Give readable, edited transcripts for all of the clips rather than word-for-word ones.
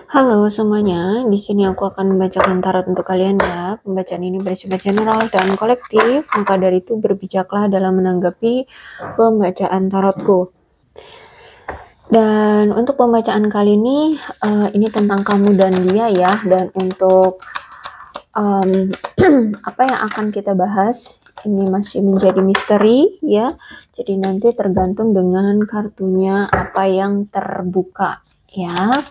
Halo semuanya, di sini aku akan membacakan tarot untuk kalian ya. Pembacaan ini bersifat general dan kolektif, maka dari itu berbijaklah dalam menanggapi pembacaan tarotku. Dan untuk pembacaan kali ini tentang kamu dan dia ya. Dan untuk apa yang akan kita bahas, ini masih menjadi misteri ya. Jadi nanti tergantung dengan kartunya apa yang terbuka ya.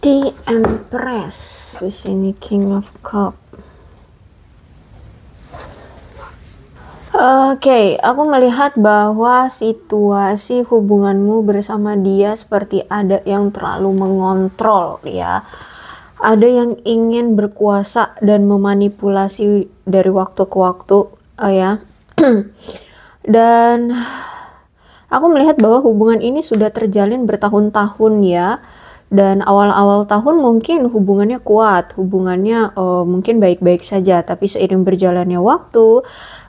The Empress di sini, King of Cup. Oke, aku melihat bahwa situasi hubunganmu bersama dia seperti ada yang terlalu mengontrol ya. Ada yang ingin berkuasa dan memanipulasi dari waktu ke waktu ya. Dan aku melihat bahwa hubungan ini sudah terjalin bertahun-tahun ya. Dan awal-awal tahun mungkin hubungannya kuat, hubungannya mungkin baik-baik saja, tapi seiring berjalannya waktu,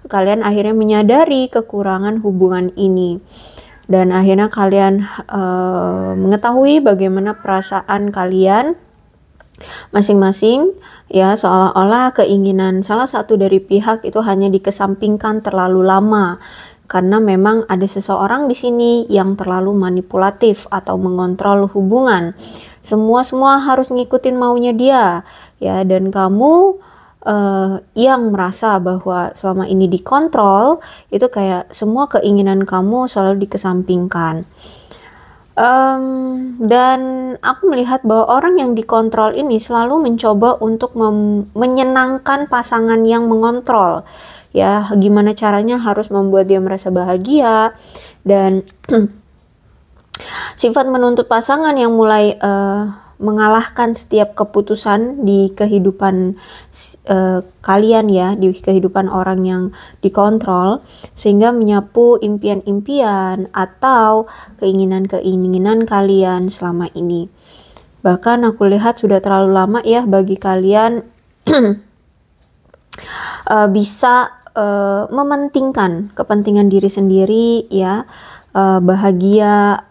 kalian akhirnya menyadari kekurangan hubungan ini. Dan akhirnya kalian mengetahui bagaimana perasaan kalian masing-masing ya, seolah-olah keinginan salah satu dari pihak itu hanya dikesampingkan terlalu lama. Karena memang ada seseorang di sini yang terlalu manipulatif atau mengontrol hubungan. Semua harus ngikutin maunya dia, ya. Dan kamu yang merasa bahwa selama ini dikontrol, itu kayak semua keinginan kamu selalu dikesampingkan. Dan aku melihat bahwa orang yang dikontrol ini selalu mencoba untuk menyenangkan pasangan yang mengontrol. Ya, gimana caranya harus membuat dia merasa bahagia, dan sifat menuntut pasangan yang mulai mengalahkan setiap keputusan di kehidupan kalian ya, di kehidupan orang yang dikontrol, sehingga menyapu impian-impian atau keinginan-keinginan kalian selama ini. Bahkan aku lihat sudah terlalu lama ya bagi kalian bisa mementingkan kepentingan diri sendiri ya, bahagia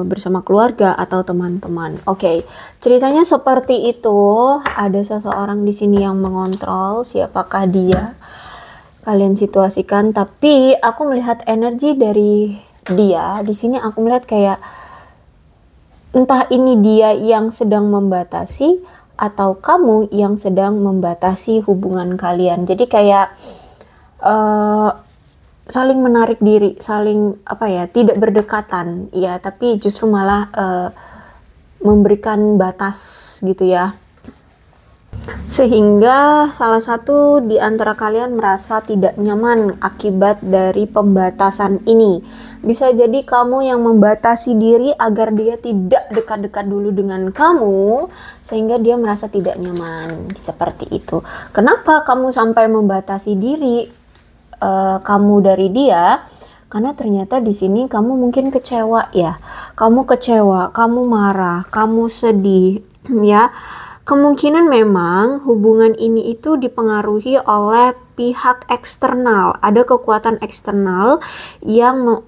bersama keluarga atau teman-teman. Oke, ceritanya seperti itu. Ada seseorang di sini yang mengontrol. Siapakah dia? Kalian situasikan. Tapi aku melihat energi dari dia di sini. Aku melihat kayak entah ini dia yang sedang membatasi atau kamu yang sedang membatasi hubungan kalian. Jadi kayak saling menarik diri, saling tidak berdekatan ya, tapi justru malah memberikan batas gitu ya. Sehingga salah satu di antara kalian merasa tidak nyaman akibat dari pembatasan ini. Bisa jadi kamu yang membatasi diri agar dia tidak dekat-dekat dulu dengan kamu, sehingga dia merasa tidak nyaman. Seperti itu. Kenapa kamu sampai membatasi diri kamu dari dia? Karena ternyata di sini kamu mungkin kecewa ya. Kamu kecewa, kamu marah, kamu sedih ya. Kemungkinan memang hubungan ini itu dipengaruhi oleh pihak eksternal. Ada kekuatan eksternal yang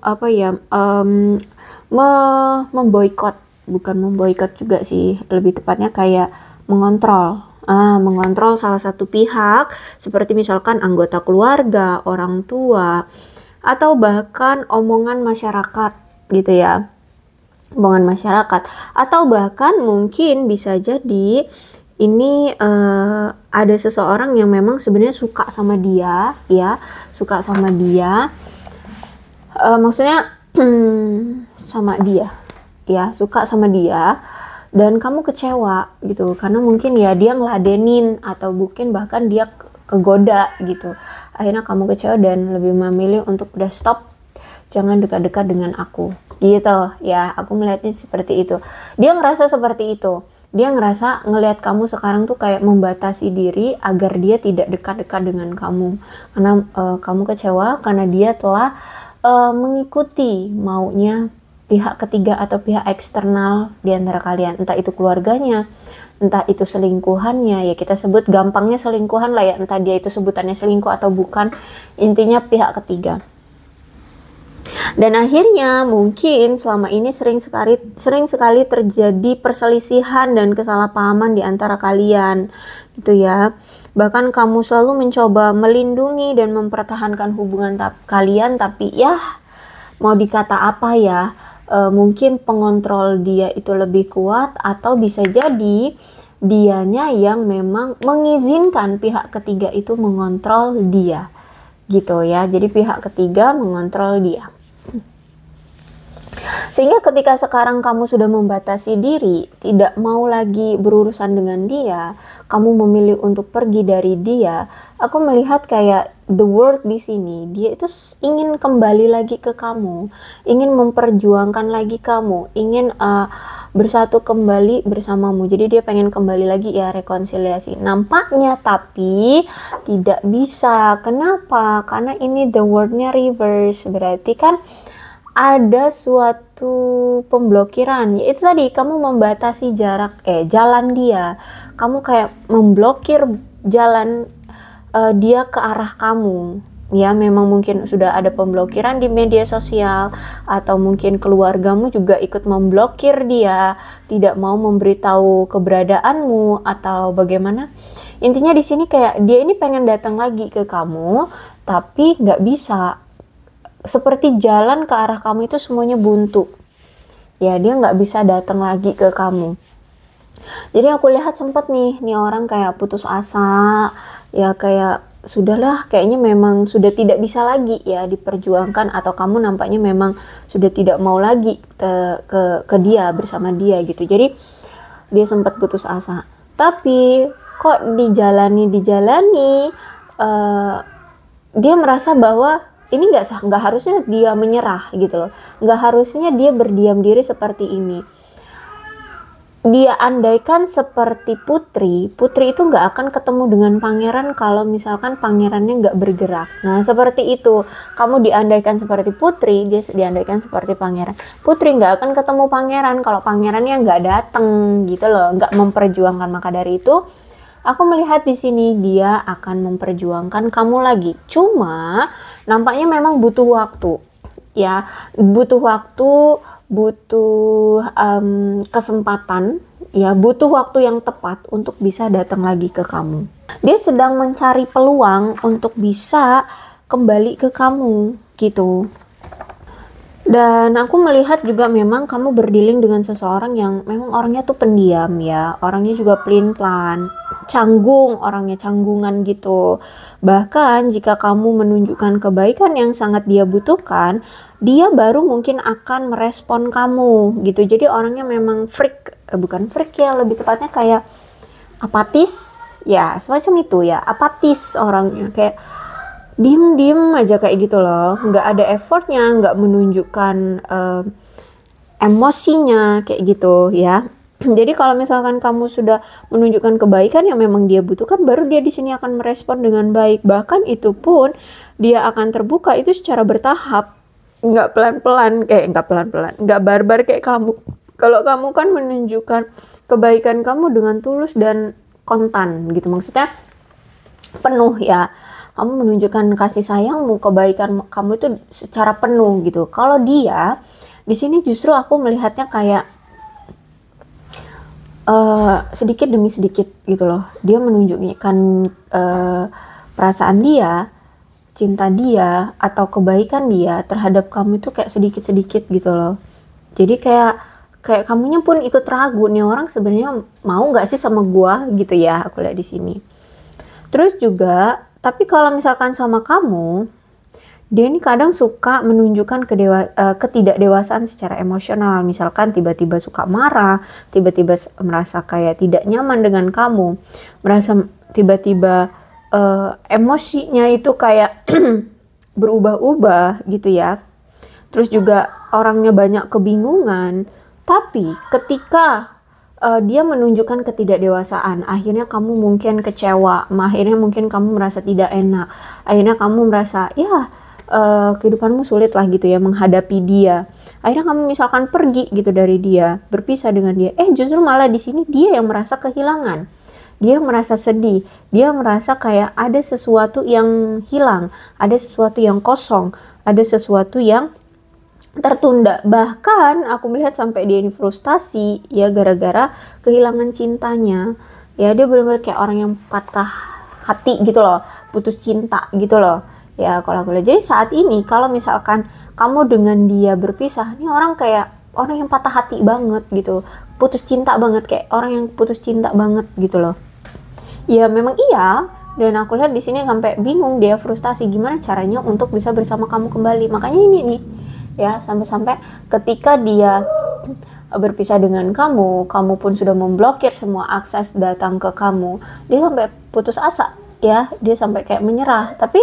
memboikot, bukan memboikot juga sih, lebih tepatnya kayak mengontrol. Mengontrol salah satu pihak, seperti misalkan anggota keluarga, orang tua, atau bahkan omongan masyarakat gitu ya. Hubungan masyarakat, atau bahkan mungkin bisa jadi ini ada seseorang yang memang sebenarnya suka sama dia ya, suka sama dia, maksudnya sama dia ya, suka sama dia, dan kamu kecewa gitu karena mungkin ya dia ngeladenin atau mungkin bahkan dia kegoda gitu. Akhirnya kamu kecewa dan lebih memilih untuk udah stop, jangan dekat-dekat dengan aku gitu ya. Aku melihatnya seperti itu. Dia ngerasa seperti itu. Dia ngerasa ngelihat kamu sekarang tuh kayak membatasi diri agar dia tidak dekat-dekat dengan kamu. Karena kamu kecewa karena dia telah mengikuti maunya pihak ketiga atau pihak eksternal di antara kalian. Entah itu keluarganya, entah itu selingkuhannya, ya kita sebut gampangnya selingkuhan lah ya. Entah dia itu sebutannya selingkuh atau bukan, intinya pihak ketiga. Dan akhirnya mungkin selama ini sering sekali terjadi perselisihan dan kesalahpahaman di antara kalian gitu ya. Bahkan kamu selalu mencoba melindungi dan mempertahankan hubungan kalian, tapi ya mau dikata apa ya, mungkin pengontrol dia itu lebih kuat, atau bisa jadi dianya yang memang mengizinkan pihak ketiga itu mengontrol dia gitu ya. Jadi pihak ketiga mengontrol dia. Sehingga ketika sekarang kamu sudah membatasi diri, tidak mau lagi berurusan dengan dia, kamu memilih untuk pergi dari dia, aku melihat kayak the world di sini, dia itu ingin kembali lagi ke kamu, ingin memperjuangkan lagi kamu, ingin bersatu kembali bersamamu. Jadi dia pengen kembali lagi ya, rekonsiliasi. Nampaknya tapi tidak bisa. Kenapa? Karena ini the world-nya reverse. Berarti kan ada suatu pemblokiran, yaitu tadi kamu membatasi jalan dia, kamu kayak memblokir jalan dia ke arah kamu ya. Memang mungkin sudah ada pemblokiran di media sosial, atau mungkin keluargamu juga ikut memblokir dia, tidak mau memberitahu keberadaanmu atau bagaimana. Intinya di sini kayak dia ini pengen datang lagi ke kamu, tapi nggak bisa. Seperti jalan ke arah kamu itu semuanya buntu ya, dia nggak bisa datang lagi ke kamu. Jadi aku lihat sempat nih orang kayak putus asa ya, kayak sudahlah, kayaknya memang sudah tidak bisa lagi ya diperjuangkan, atau kamu nampaknya memang sudah tidak mau lagi ke dia, bersama dia gitu. Jadi dia sempat putus asa, tapi kok dijalani dia merasa bahwa ini nggak harusnya dia menyerah gitu loh, nggak harusnya dia berdiam diri seperti ini. Dia andaikan seperti putri itu nggak akan ketemu dengan pangeran kalau misalkan pangerannya nggak bergerak. Nah seperti itu, kamu diandaikan seperti putri, dia diandaikan seperti pangeran. Putri nggak akan ketemu pangeran kalau pangerannya nggak datang gitu loh, nggak memperjuangkan. Maka dari itu aku melihat di sini dia akan memperjuangkan kamu lagi. Cuma nampaknya memang butuh waktu ya, butuh waktu, butuh kesempatan ya, butuh waktu yang tepat untuk bisa datang lagi ke kamu. Dia sedang mencari peluang untuk bisa kembali ke kamu gitu. Dan aku melihat juga memang kamu berdealing dengan seseorang yang memang orangnya tuh pendiam ya, orangnya juga pelin-pelan, canggung, orangnya canggungan gitu. Bahkan jika kamu menunjukkan kebaikan yang sangat dia butuhkan, dia baru mungkin akan merespon kamu gitu. Jadi orangnya memang bukan freak ya, lebih tepatnya kayak apatis ya, semacam itu ya, apatis orangnya, kayak diem aja kayak gitu loh, nggak ada effortnya, nggak menunjukkan emosinya kayak gitu ya. Jadi kalau misalkan kamu sudah menunjukkan kebaikan yang memang dia butuhkan, baru dia di sini akan merespon dengan baik. Bahkan itu pun dia akan terbuka itu secara bertahap, nggak pelan-pelan, nggak barbar kayak kamu. Kalau kamu kan menunjukkan kebaikan kamu dengan tulus dan kontan gitu, maksudnya penuh ya. Kamu menunjukkan kasih sayangmu, kebaikan kamu itu secara penuh gitu. Kalau dia di sini justru aku melihatnya kayak sedikit demi sedikit gitu loh. Dia menunjukkan perasaan dia, cinta dia, atau kebaikan dia terhadap kamu itu kayak sedikit-sedikit gitu loh. Jadi kayak kamunya pun ikut ragu, nih orang sebenarnya mau nggak sih sama gua gitu ya, aku lihat di sini. Terus juga, tapi kalau misalkan sama kamu, dia ini kadang suka menunjukkan ketidakdewasaan secara emosional. Misalkan tiba-tiba suka marah, tiba-tiba merasa kayak tidak nyaman dengan kamu, merasa tiba-tiba emosinya itu kayak berubah-ubah gitu ya. Terus juga orangnya banyak kebingungan. Tapi ketika dia menunjukkan ketidakdewasaan, akhirnya kamu mungkin kecewa, akhirnya mungkin kamu merasa tidak enak, akhirnya kamu merasa ya kehidupanmu sulit lah gitu ya menghadapi dia. Akhirnya kamu misalkan pergi gitu dari dia, berpisah dengan dia. Justru malah di sini dia yang merasa kehilangan. Dia merasa sedih, dia merasa kayak ada sesuatu yang hilang, ada sesuatu yang kosong, ada sesuatu yang tertunda. Bahkan aku melihat sampai dia ini frustasi ya gara-gara kehilangan cintanya. Ya dia benar-benar kayak orang yang patah hati gitu loh, putus cinta gitu loh. Ya kalau aku lihat. Jadi saat ini kalau misalkan kamu dengan dia berpisah, ini orang kayak orang yang patah hati banget gitu, putus cinta banget, kayak orang yang putus cinta banget gitu loh. Ya memang iya, dan aku lihat di sini sampai bingung, dia frustasi gimana caranya untuk bisa bersama kamu kembali. Makanya ini nih ya, sampai-sampai ketika dia berpisah dengan kamu pun sudah memblokir semua akses datang ke kamu, dia sampai putus asa ya, dia sampai kayak menyerah. Tapi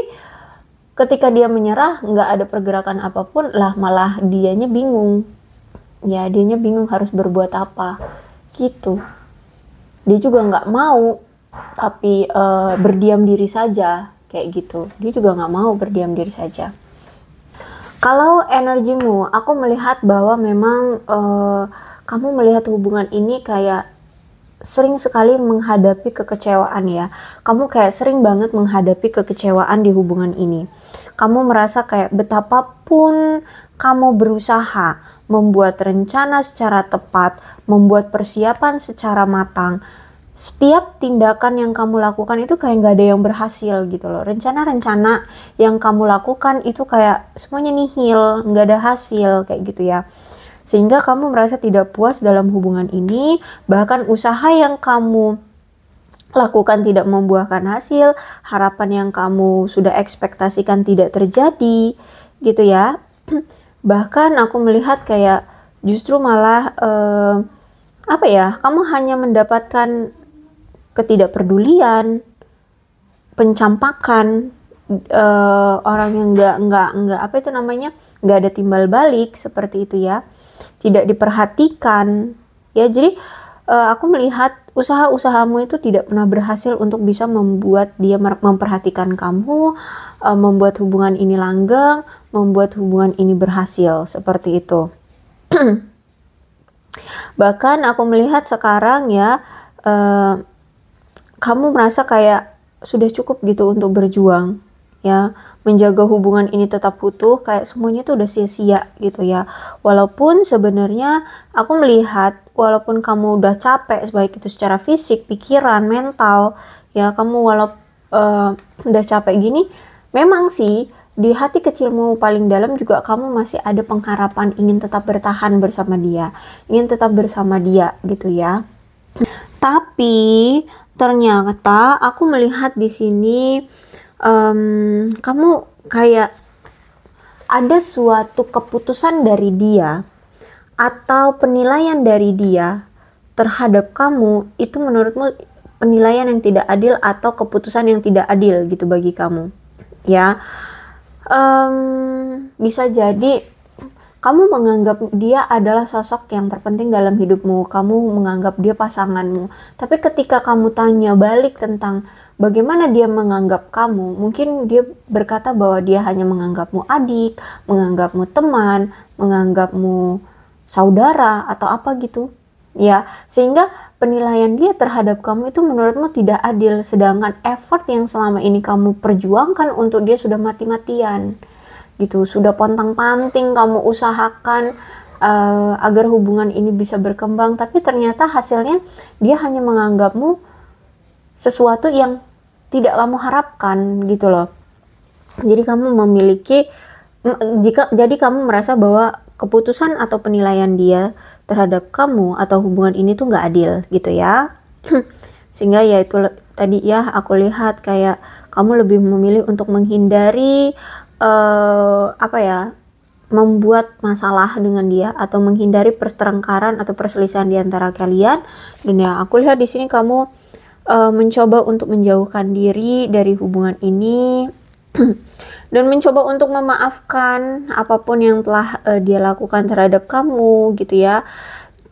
ketika dia menyerah, nggak ada pergerakan apapun lah, malah dianya bingung ya, dianya bingung harus berbuat apa gitu. Dia juga nggak mau tapi berdiam diri saja kayak gitu. Dia juga nggak mau berdiam diri saja. Kalau energimu, aku melihat bahwa memang kamu melihat hubungan ini kayak sering sekali menghadapi kekecewaan ya. Kamu kayak sering banget menghadapi kekecewaan di hubungan ini. Kamu merasa kayak betapapun kamu berusaha membuat rencana secara tepat, membuat persiapan secara matang, setiap tindakan yang kamu lakukan itu kayak gak ada yang berhasil gitu loh. Rencana-rencana yang kamu lakukan itu kayak semuanya nihil, gak ada hasil kayak gitu ya. Sehingga kamu merasa tidak puas dalam hubungan ini. Bahkan usaha yang kamu lakukan tidak membuahkan hasil, harapan yang kamu sudah ekspektasikan tidak terjadi gitu ya. Bahkan aku melihat kayak justru malah kamu hanya mendapatkan ketidakpedulian, pencampakan, orang yang nggak ada timbal balik seperti itu ya, tidak diperhatikan ya. Jadi aku melihat usaha-usahamu itu tidak pernah berhasil untuk bisa membuat dia memperhatikan kamu, membuat hubungan ini langgeng, membuat hubungan ini berhasil seperti itu. Bahkan aku melihat sekarang ya, kamu merasa kayak sudah cukup gitu untuk berjuang ya, menjaga hubungan ini tetap utuh, kayak semuanya tuh udah sia-sia gitu ya. Walaupun sebenarnya aku melihat walaupun kamu udah capek, baik itu secara fisik, pikiran, mental ya, kamu udah capek gini, memang sih di hati kecilmu paling dalam juga kamu masih ada pengharapan ingin tetap bertahan bersama dia, ingin tetap bersama dia gitu ya. Tapi ternyata aku melihat di sini kamu kayak ada suatu keputusan dari dia atau penilaian dari dia terhadap kamu, itu menurutmu penilaian yang tidak adil atau keputusan yang tidak adil gitu bagi kamu ya. Bisa jadi kamu menganggap dia adalah sosok yang terpenting dalam hidupmu, kamu menganggap dia pasanganmu. Tapi ketika kamu tanya balik tentang bagaimana dia menganggap kamu, mungkin dia berkata bahwa dia hanya menganggapmu adik, menganggapmu teman, menganggapmu saudara atau apa gitu. Ya, sehingga penilaian dia terhadap kamu itu menurutmu tidak adil, sedangkan effort yang selama ini kamu perjuangkan untuk dia sudah mati-matian gitu, sudah pontang-panting kamu usahakan agar hubungan ini bisa berkembang, tapi ternyata hasilnya dia hanya menganggapmu sesuatu yang tidak kamu harapkan gitu loh. Jadi kamu memiliki jadi kamu merasa bahwa keputusan atau penilaian dia terhadap kamu atau hubungan ini tuh nggak adil gitu ya. Sehingga ya itu tadi ya aku lihat kayak kamu lebih memilih untuk menghindari membuat masalah dengan dia atau menghindari pertengkaran atau perselisihan di antara kalian. Dan ya aku lihat di sini kamu mencoba untuk menjauhkan diri dari hubungan ini dan mencoba untuk memaafkan apapun yang telah dia lakukan terhadap kamu gitu ya.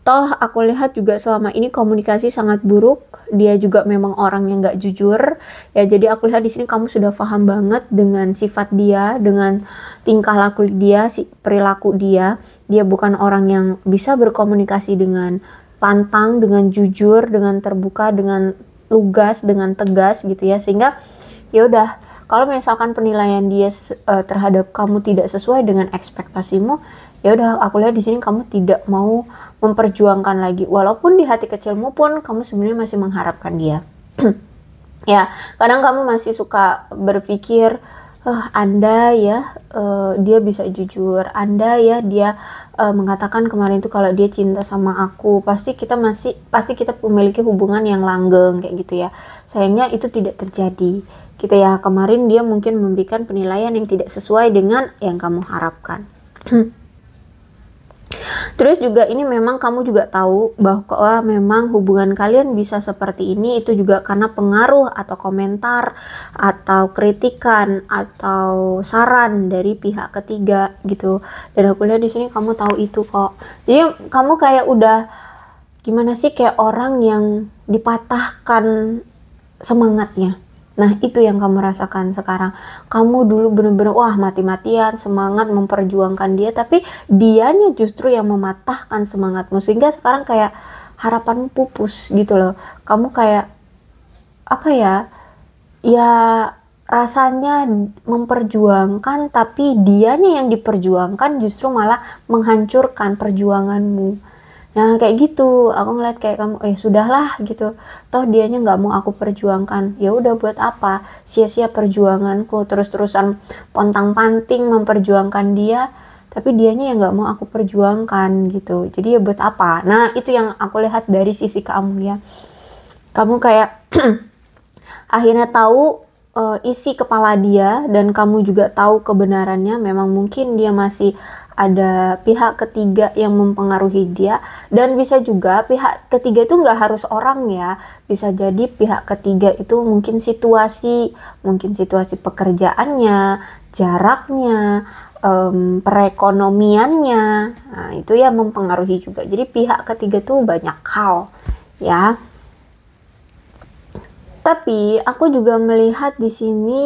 Toh aku lihat juga selama ini komunikasi sangat buruk, dia juga memang orang yang gak jujur ya. Jadi aku lihat di sini kamu sudah paham banget dengan sifat dia, dengan tingkah laku dia, perilaku dia. Dia bukan orang yang bisa berkomunikasi dengan lantang, dengan jujur, dengan terbuka, dengan lugas, dengan tegas gitu ya. Sehingga ya udah, kalau misalkan penilaian dia terhadap kamu tidak sesuai dengan ekspektasimu, ya udah aku lihat di sini kamu tidak mau memperjuangkan lagi, walaupun di hati kecilmu pun kamu sebenarnya masih mengharapkan dia. Ya, kadang kamu masih suka berpikir, andai ya dia bisa jujur, andai ya dia mengatakan kemarin itu kalau dia cinta sama aku, pasti kita memiliki hubungan yang langgeng kayak gitu ya. Sayangnya itu tidak terjadi gitu ya. Kemarin dia mungkin memberikan penilaian yang tidak sesuai dengan yang kamu harapkan. Terus juga ini memang kamu juga tahu bahwa memang hubungan kalian bisa seperti ini itu juga karena pengaruh atau komentar atau kritikan atau saran dari pihak ketiga gitu. Dan aku lihat di sini kamu tahu itu kok. Jadi kamu kayak udah gimana sih, kayak orang yang dipatahkan semangatnya. Nah itu yang kamu rasakan sekarang. Kamu dulu bener-bener wah mati-matian semangat memperjuangkan dia, tapi dianya justru yang mematahkan semangatmu, sehingga sekarang kayak harapanmu pupus gitu loh. Kamu kayak apa ya, ya rasanya memperjuangkan tapi dianya yang diperjuangkan justru malah menghancurkan perjuanganmu. Nah kayak gitu, aku ngeliat kayak kamu, sudahlah gitu, toh dianya nggak mau aku perjuangkan, ya udah buat apa, sia-sia perjuanganku, terus-terusan pontang-panting memperjuangkan dia, tapi dianya yang nggak mau aku perjuangkan gitu, jadi ya buat apa. Nah itu yang aku lihat dari sisi kamu ya, kamu kayak akhirnya tahu isi kepala dia, dan kamu juga tahu kebenarannya. Memang mungkin dia masih ada pihak ketiga yang mempengaruhi dia, dan bisa juga pihak ketiga itu nggak harus orang ya, bisa jadi pihak ketiga itu mungkin situasi pekerjaannya, jaraknya, perekonomiannya, nah itu yang mempengaruhi juga. Jadi pihak ketiga tuh banyak hal ya. Tapi aku juga melihat di sini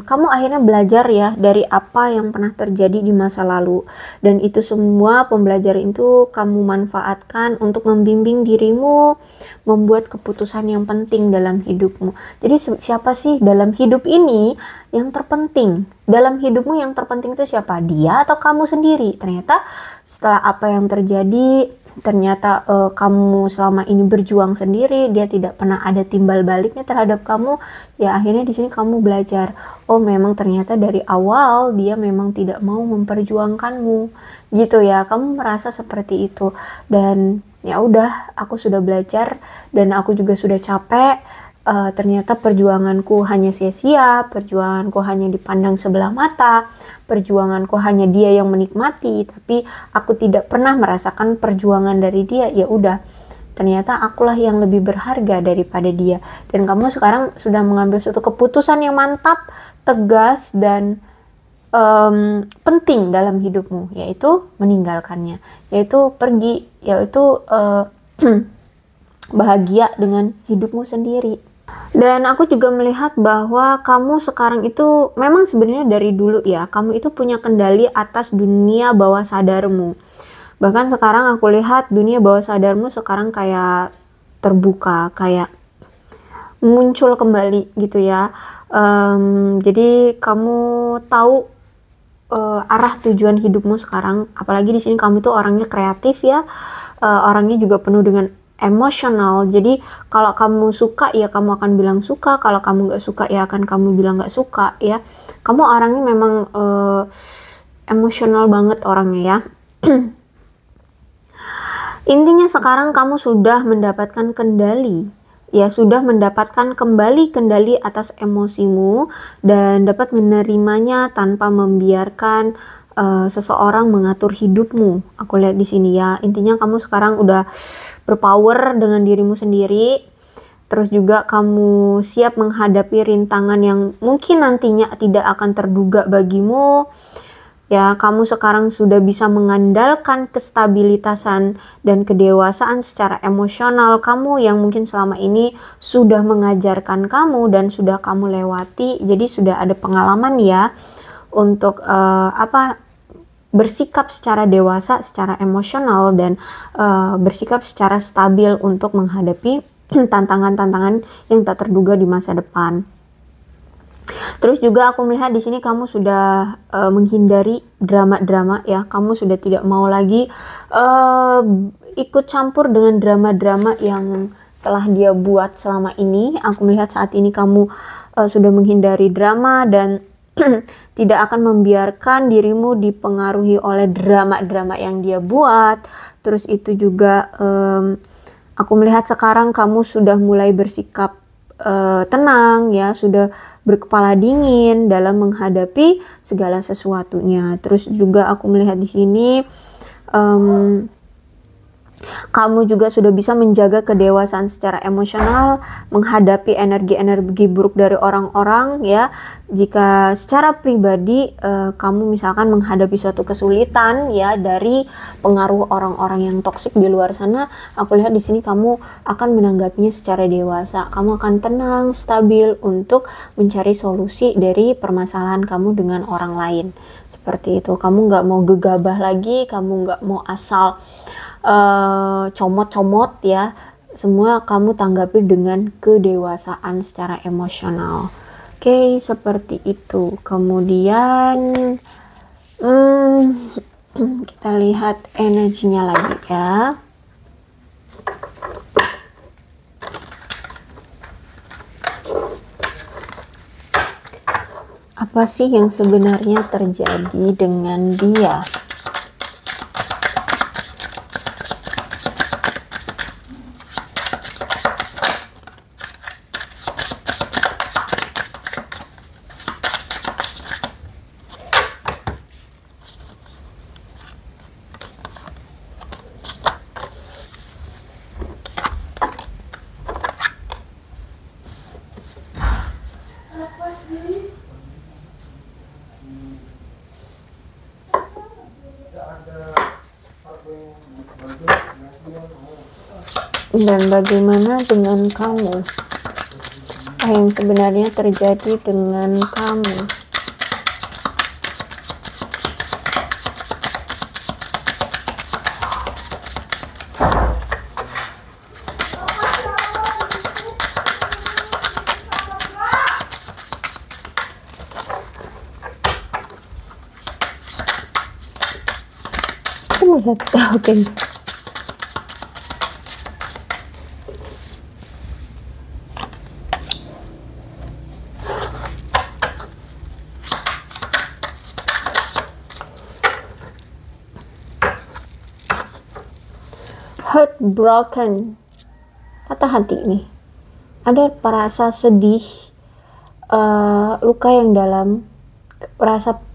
kamu akhirnya belajar ya dari apa yang pernah terjadi di masa lalu, dan itu semua pembelajaran itu kamu manfaatkan untuk membimbing dirimu membuat keputusan yang penting dalam hidupmu. Jadi siapa sih dalam hidup ini yang terpenting? Dalam hidupmu yang terpenting itu siapa? Dia atau kamu sendiri? Ternyata setelah apa yang terjadi, ternyata kamu selama ini berjuang sendiri, dia tidak pernah ada timbal baliknya terhadap kamu. Ya akhirnya di sini kamu belajar, oh memang ternyata dari awal dia memang tidak mau memperjuangkanmu gitu ya. Kamu merasa seperti itu, dan ya udah, aku sudah belajar dan aku juga sudah capek. Ternyata perjuanganku hanya sia-sia, perjuanganku hanya dipandang sebelah mata, perjuanganku hanya dia yang menikmati, tapi aku tidak pernah merasakan perjuangan dari dia. Ya udah, ternyata akulah yang lebih berharga daripada dia. Dan kamu sekarang sudah mengambil suatu keputusan yang mantap, tegas, dan penting dalam hidupmu, yaitu meninggalkannya, yaitu pergi, yaitu bahagia dengan hidupmu sendiri. Dan aku juga melihat bahwa kamu sekarang itu memang sebenarnya dari dulu ya, kamu itu punya kendali atas dunia bawah sadarmu. Bahkan sekarang aku lihat dunia bawah sadarmu sekarang kayak terbuka, kayak muncul kembali gitu ya. Jadi kamu tahu arah tujuan hidupmu sekarang. Apalagi di sini kamu tuh orangnya kreatif ya, orangnya juga penuh dengan emosional. Jadi kalau kamu suka ya kamu akan bilang suka, kalau kamu nggak suka ya akan kamu bilang nggak suka ya. Kamu orangnya memang emosional banget orangnya ya. Intinya sekarang kamu sudah mendapatkan kendali, ya sudah mendapatkan kembali kendali atas emosimu dan dapat menerimanya tanpa membiarkan seseorang mengatur hidupmu. Aku lihat di sini ya, intinya kamu sekarang udah berpower dengan dirimu sendiri. Terus juga kamu siap menghadapi rintangan yang mungkin nantinya tidak akan terduga bagimu. Ya, kamu sekarang sudah bisa mengandalkan kestabilitasan dan kedewasaan secara emosional kamu yang mungkin selama ini sudah mengajarkan kamu dan sudah kamu lewati. Jadi sudah ada pengalaman ya untuk bersikap secara dewasa, secara emosional, dan bersikap secara stabil untuk menghadapi tantangan-tantangan yang tak terduga di masa depan. Terus juga aku melihat di sini kamu sudah menghindari drama-drama ya, kamu sudah tidak mau lagi ikut campur dengan drama-drama yang telah dia buat selama ini. Aku melihat saat ini kamu sudah menghindari drama dan tidak akan membiarkan dirimu dipengaruhi oleh drama-drama yang dia buat. Terus itu juga aku melihat sekarang kamu sudah mulai bersikap tenang ya, sudah berkepala dingin dalam menghadapi segala sesuatunya. Terus juga aku melihat di sini kamu juga sudah bisa menjaga kedewasaan secara emosional, menghadapi energi-energi buruk dari orang-orang ya. Jika secara pribadi kamu misalkan menghadapi suatu kesulitan ya dari pengaruh orang-orang yang toksik di luar sana, aku lihat di sini kamu akan menanggapinya secara dewasa. Kamu akan tenang, stabil untuk mencari solusi dari permasalahan kamu dengan orang lain. Seperti itu. Kamu nggak mau gegabah lagi, kamu nggak mau asal comot-comot ya, semua kamu tanggapi dengan kedewasaan secara emosional. Oke, seperti itu. Kemudian kita lihat energinya lagi ya. Apa sih yang sebenarnya terjadi dengan dia? Dan bagaimana dengan kamu? Apa yang sebenarnya terjadi dengan kamu? Aku melihat, oke. Heartbroken, patah hati nih. Ada perasa sedih, luka yang dalam,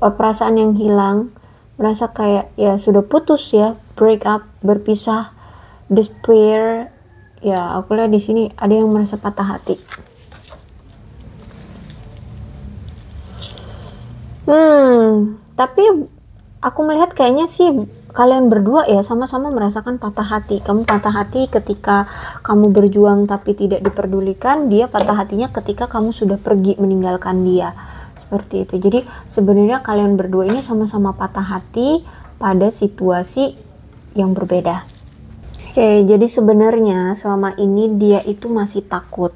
perasaan yang hilang, merasa kayak ya sudah putus ya, break up, berpisah, despair, Ya, aku lihat di sini ada yang merasa patah hati. Tapi aku melihat kayaknya sih kalian berdua ya sama-sama merasakan patah hati. Kamu patah hati ketika kamu berjuang tapi tidak diperdulikan, dia patah hatinya ketika kamu sudah pergi meninggalkan dia. Seperti itu. Jadi sebenarnya kalian berdua ini sama-sama patah hati pada situasi yang berbeda. Oke, jadi sebenarnya selama ini dia itu masih takut.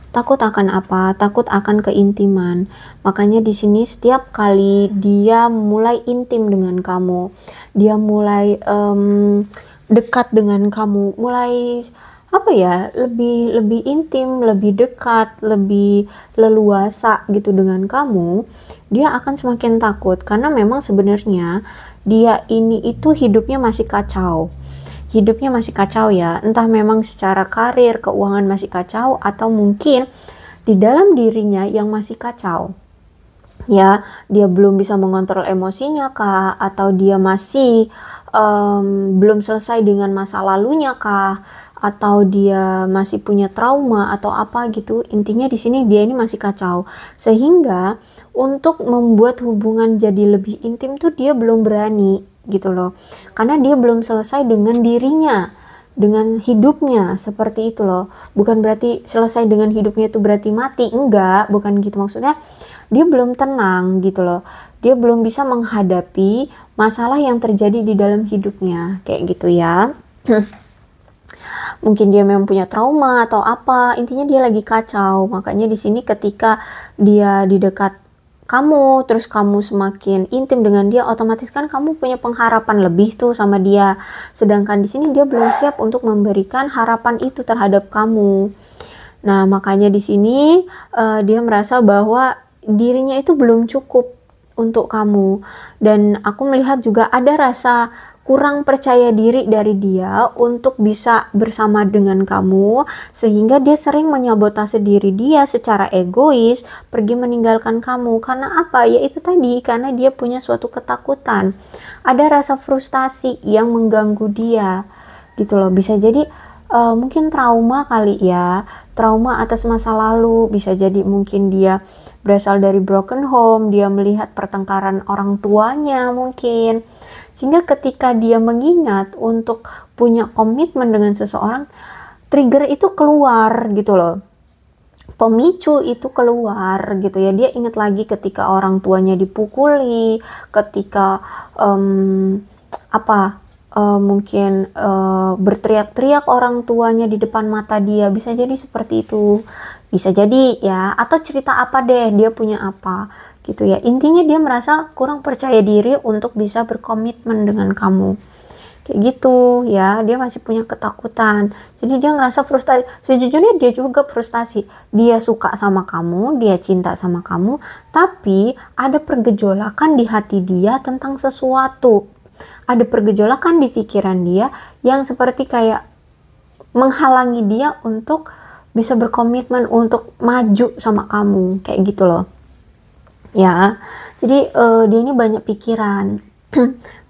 Takut akan apa? Takut akan keintiman. Makanya di sini setiap kali dia mulai intim dengan kamu, dia mulai dekat dengan kamu, mulai apa ya, lebih intim, lebih dekat, lebih leluasa gitu dengan kamu, dia akan semakin takut karena memang sebenarnya dia ini itu hidupnya masih kacau. Hidupnya masih kacau ya, entah memang secara karir, keuangan masih kacau, atau mungkin di dalam dirinya yang masih kacau. Ya, dia belum bisa mengontrol emosinya kah, atau dia masih belum selesai dengan masa lalunya kah, atau dia masih punya trauma atau apa gitu. Intinya di sini dia ini masih kacau. Sehingga untuk membuat hubungan jadi lebih intim tuh dia belum berani gitu loh, karena dia belum selesai dengan dirinya, dengan hidupnya, seperti itu loh. Bukan berarti selesai dengan hidupnya itu berarti mati, enggak, bukan gitu maksudnya. Dia belum tenang gitu loh, dia belum bisa menghadapi masalah yang terjadi di dalam hidupnya, kayak gitu ya. Mungkin dia memang punya trauma atau apa, intinya dia lagi kacau. Makanya di sini ketika dia di dekat kamu, terus kamu semakin intim dengan dia, otomatis kan kamu punya pengharapan lebih tuh sama dia. Sedangkan di sini dia belum siap untuk memberikan harapan itu terhadap kamu. Nah, makanya di sini dia merasa bahwa dirinya itu belum cukup untuk kamu. Dan aku melihat juga ada rasa kurang percaya diri dari dia untuk bisa bersama dengan kamu, sehingga dia sering menyabotase diri dia secara egois pergi meninggalkan kamu. Karena apa? Ya itu tadi, karena dia punya suatu ketakutan, ada rasa frustasi yang mengganggu dia gitu loh. Bisa jadi mungkin trauma kali ya, trauma atas masa lalu. Bisa jadi mungkin dia berasal dari broken home, dia melihat pertengkaran orang tuanya mungkin, sehingga ketika dia mengingat untuk punya komitmen dengan seseorang, trigger itu keluar gitu loh, pemicu itu keluar gitu ya. Dia ingat lagi ketika orang tuanya dipukuli, ketika mungkin berteriak-teriak orang tuanya di depan mata dia. Bisa jadi seperti itu, bisa jadi ya, atau cerita apa deh, dia punya apa gitu ya. Intinya dia merasa kurang percaya diri untuk bisa berkomitmen dengan kamu, kayak gitu ya. Dia masih punya ketakutan, jadi dia ngerasa frustasi. Sejujurnya dia juga frustasi, dia suka sama kamu, dia cinta sama kamu, tapi ada pergejolakan di hati dia tentang sesuatu, ada pergejolakan di pikiran dia yang seperti kayak menghalangi dia untuk bisa berkomitmen untuk maju sama kamu, kayak gitu loh ya. Jadi dia ini banyak pikiran,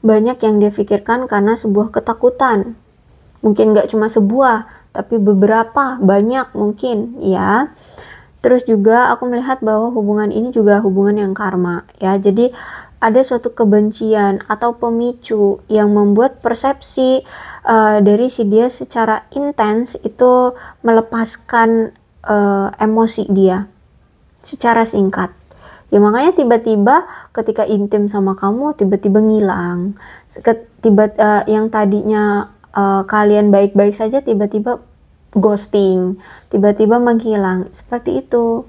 banyak yang dia pikirkan karena sebuah ketakutan. Mungkin gak cuma sebuah, tapi beberapa, banyak mungkin ya. Terus juga aku melihat bahwa hubungan ini juga hubungan yang karma ya. Jadi ada suatu kebencian atau pemicu yang membuat persepsi dari si dia secara intens itu melepaskan emosi dia secara singkat. Ya makanya tiba-tiba ketika intim sama kamu tiba-tiba ngilang. Yang tadinya kalian baik-baik saja tiba-tiba ghosting, tiba-tiba menghilang. Seperti itu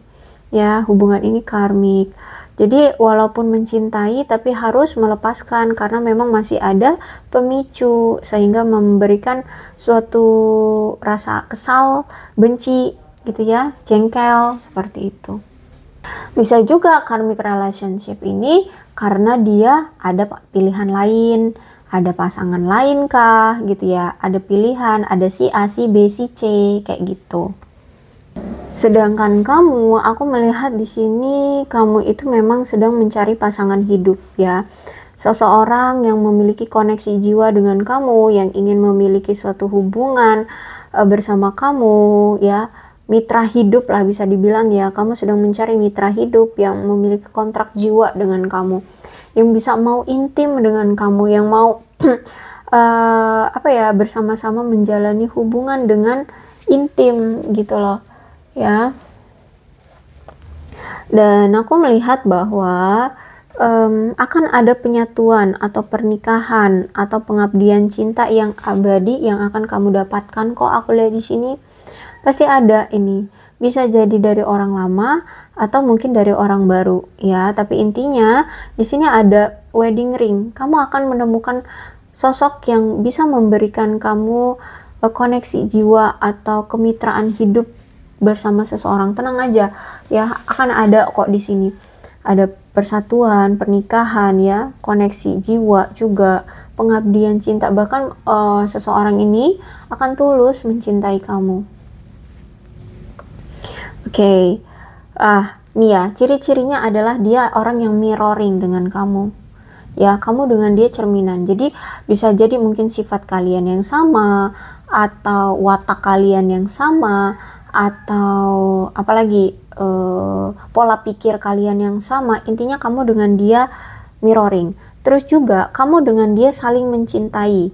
ya, hubungan ini karmik. Jadi walaupun mencintai tapi harus melepaskan karena memang masih ada pemicu sehingga memberikan suatu rasa kesal, benci gitu ya, jengkel, seperti itu. Bisa juga karmic relationship ini karena dia ada pilihan lain, ada pasangan lain kah gitu ya, ada pilihan, ada si A, si B, si C, kayak gitu. Sedangkan aku melihat di sini kamu itu memang sedang mencari pasangan hidup ya. seseorang yang memiliki koneksi jiwa dengan kamu, yang ingin memiliki suatu hubungan bersama kamu, ya, mitra hidup lah bisa dibilang, ya. Kamu sedang mencari mitra hidup yang memiliki kontrak jiwa dengan kamu, yang bisa mau intim dengan kamu, yang mau bersama-sama menjalani hubungan dengan intim gitu loh, ya. Dan aku melihat bahwa akan ada penyatuan atau pernikahan atau pengabdian cinta yang abadi yang akan kamu dapatkan kok. Aku lihat di sini pasti ada ini. Bisa jadi dari orang lama atau mungkin dari orang baru, ya. Tapi intinya di sini ada wedding ring. Kamu akan menemukan sosok yang bisa memberikan kamu koneksi jiwa atau kemitraan hidup bersama seseorang. Tenang aja, ya, akan ada kok di sini. Ada persatuan, pernikahan, ya, koneksi jiwa juga, pengabdian cinta. Bahkan seseorang ini akan tulus mencintai kamu. Oke. Nih ya, ciri-cirinya adalah dia orang yang mirroring dengan kamu. Ya, kamu dengan dia cerminan. Jadi bisa jadi mungkin sifat kalian yang sama, atau watak kalian yang sama, atau apalagi pola pikir kalian yang sama. Intinya kamu dengan dia mirroring. Terus juga kamu dengan dia saling mencintai,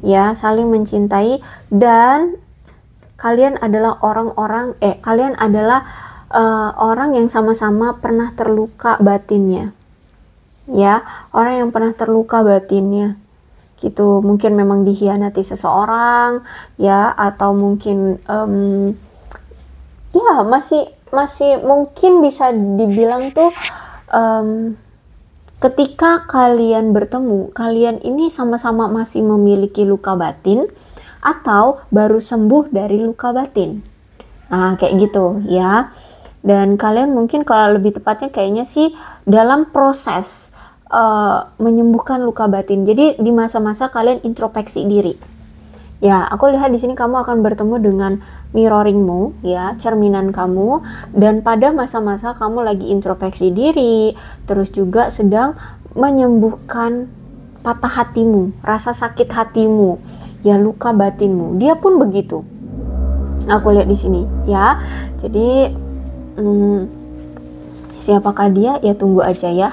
ya, saling mencintai. Dan kalian adalah orang yang sama-sama pernah terluka batinnya, ya, orang yang pernah terluka batinnya gitu. Mungkin memang dikhianati seseorang, ya, atau mungkin ya masih mungkin bisa dibilang tuh ketika kalian bertemu, kalian ini sama-sama masih memiliki luka batin atau baru sembuh dari luka batin. Nah, kayak gitu, ya. Dan kalian mungkin kalau lebih tepatnya kayaknya sih dalam proses menyembuhkan luka batin. Jadi di masa-masa kalian introspeksi diri. Ya, aku lihat di sini kamu akan bertemu dengan mirroringmu, ya, cerminan kamu. Dan pada masa-masa kamu lagi introspeksi diri, terus juga sedang menyembuhkan patah hatimu, rasa sakit hatimu, ya, luka batinmu. Dia pun begitu. Aku lihat di sini, ya. Jadi siapakah dia? Ya, tunggu aja, ya.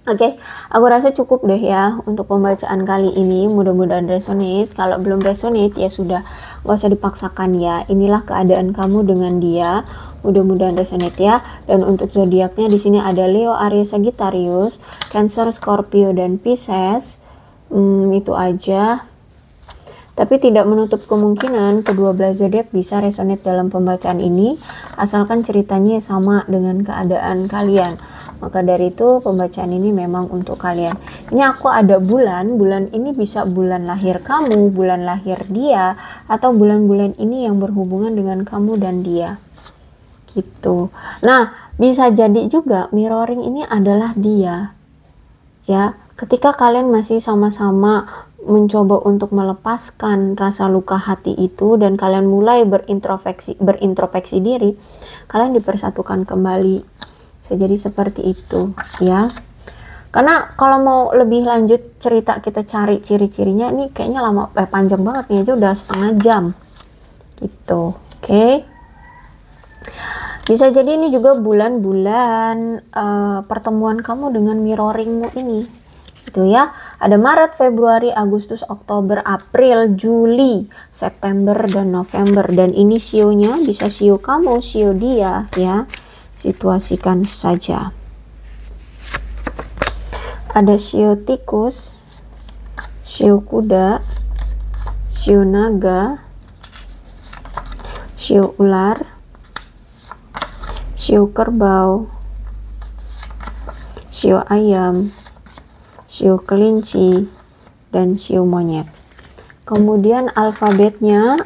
Oke, aku rasa cukup deh ya untuk pembacaan kali ini. Mudah-mudahan resonate. Kalau belum resonate ya sudah, gak usah dipaksakan ya. Inilah keadaan kamu dengan dia. Mudah-mudahan resonate ya. Dan untuk zodiaknya di sini ada Leo, Aries, Sagittarius, Cancer, Scorpio, dan Pisces. Itu aja. Tapi tidak menutup kemungkinan kedua belah zodiak bisa resonate dalam pembacaan ini, asalkan ceritanya sama dengan keadaan kalian. Maka dari itu pembacaan ini memang untuk kalian. Ini aku ada bulan ini bisa bulan lahir kamu, bulan lahir dia, atau bulan-bulan ini yang berhubungan dengan kamu dan dia. Gitu. Nah, bisa jadi juga mirroring ini adalah dia. Ya, ketika kalian masih sama-sama mencoba untuk melepaskan rasa luka hati itu dan kalian mulai berintrospeksi diri, kalian dipersatukan kembali. Bisa jadi seperti itu, ya. Karena kalau mau lebih lanjut cerita, kita cari ciri-cirinya, ini kayaknya panjang banget nih, aja udah setengah jam gitu. Oke. Bisa jadi ini juga bulan-bulan pertemuan kamu dengan mirroringmu ini. Itu ya, ada Maret, Februari, Agustus, Oktober, April, Juli, September, dan November. Dan ini sionya bisa sio kamu, sio dia, ya. Situasikan saja. Ada sio tikus, sio kuda, sio naga, sio ular, sio kerbau, sio ayam, sio kelinci, dan sio monyet. Kemudian alfabetnya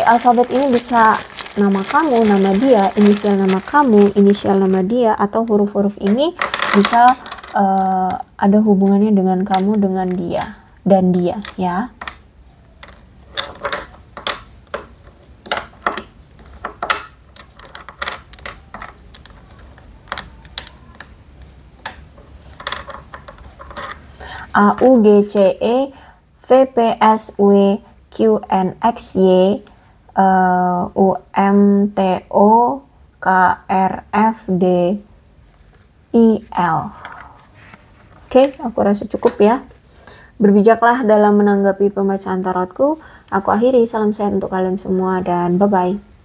alfabet ini bisa nama kamu, nama dia, inisial nama kamu, inisial nama dia, atau huruf-huruf ini bisa ada hubungannya dengan kamu, dengan dia, dan dia, ya. A U G C E V P S W Q N X Y U M T O K R F D I L. Oke, aku rasa cukup ya. Berbijaklah dalam menanggapi pembacaan tarotku. Aku akhiri, salam sehat untuk kalian semua dan bye-bye.